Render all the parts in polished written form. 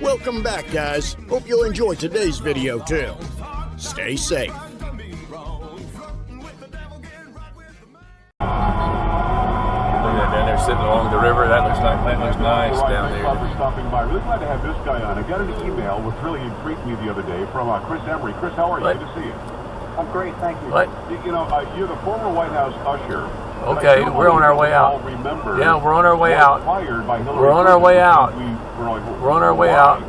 Welcome back, guys. Hope you'll enjoy today's video too. Stay safe. Down there sitting along the river. That looks nice down there. For stopping by. Really glad to have this guy on. I got an email which really intrigued me the other day from Chris Emery. Chris, how are you? Good to see you. I'm great, thank you. What? You know, you're the former White House usher. Okay, we're on our way out. Yeah, we're on our way out. We're on our way out. We're on our way out.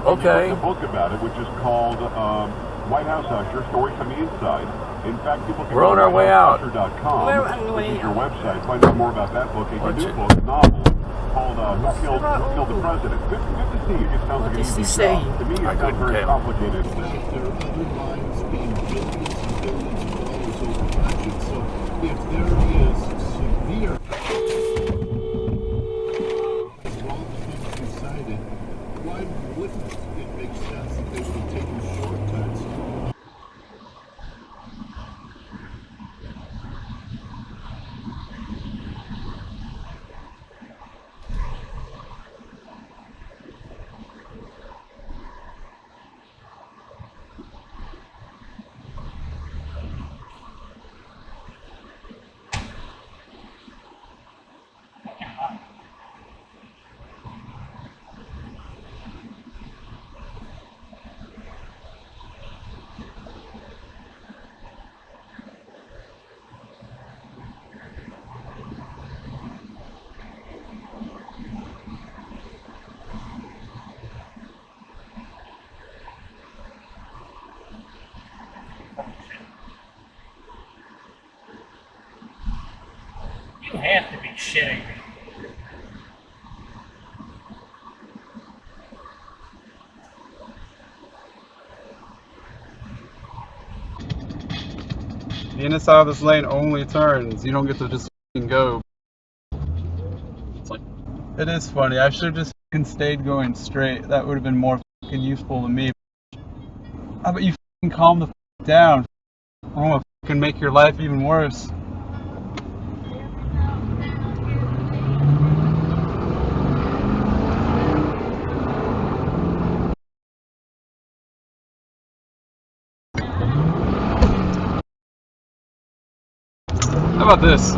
Okay. There's a book about it, which is called White House Usher: Stories from the Inside. In fact, people can we're on our way out. Usher.com, which is your website. Find out more about that book and your new book, a novel called Who Killed the President. Good to see you. It sounds like an easy job. To me, it sounds very complicated. There are other lines being billions and billions of dollars over budget. So if there is severe wrong things decided, why wouldn't it make sense that they would have taken shortcuts? You have to be shitting me. The inside of this lane only turns. You don't get to just go. It's like, it is funny. I should have just stayed going straight. That would have been more useful to me. How about you calm the down? I don't want to make your life even worse. How about this?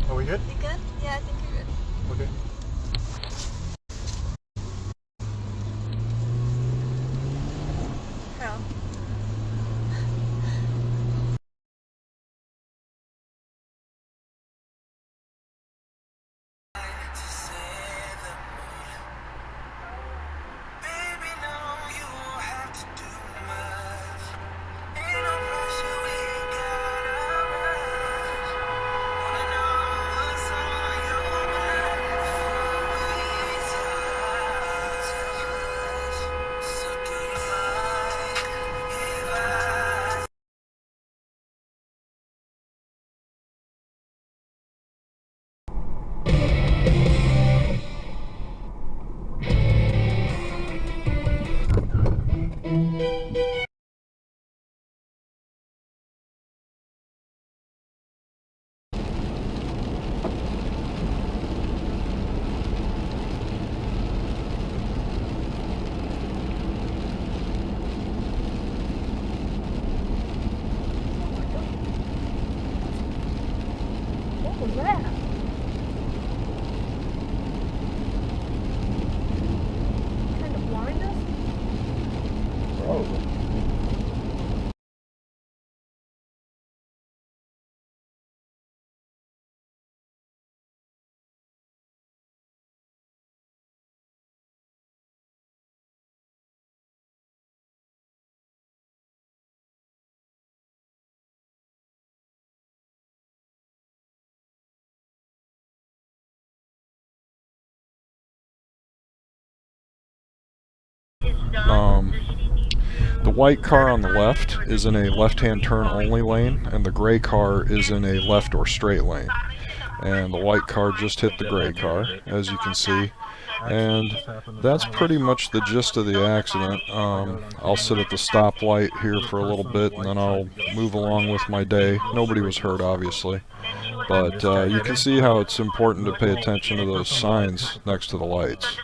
Are we good? You good? Yeah, I think you're good. Okay. Crown. The white car on the left is in a left-hand turn only lane, and the gray car is in a left or straight lane. And the white car just hit the gray car, as you can see. And that's pretty much the gist of the accident. I'll sit at the stoplight here for a little bit, and then I'll move along with my day. Nobody was hurt, obviously. But you can see how it's important to pay attention to those signs next to the lights.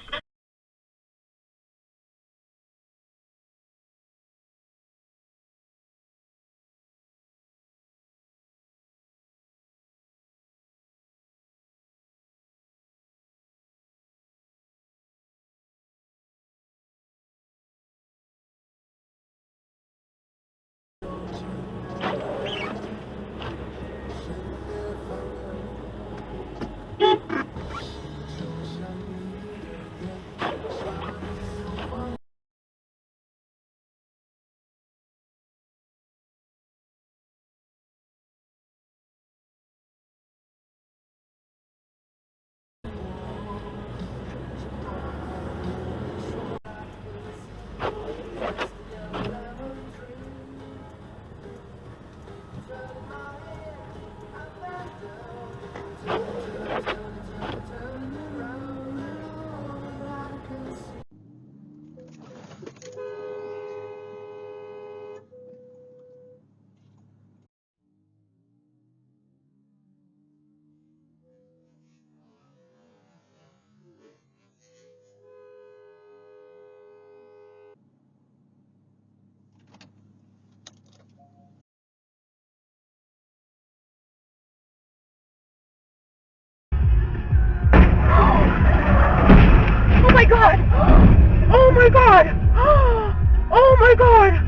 Oh my god! Oh my god! Oh my god!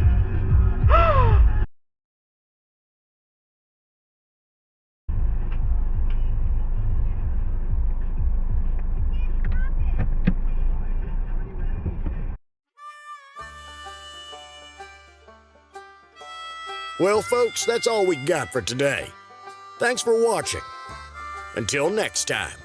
Well, folks, that's all we got for today. Thanks for watching. Until next time.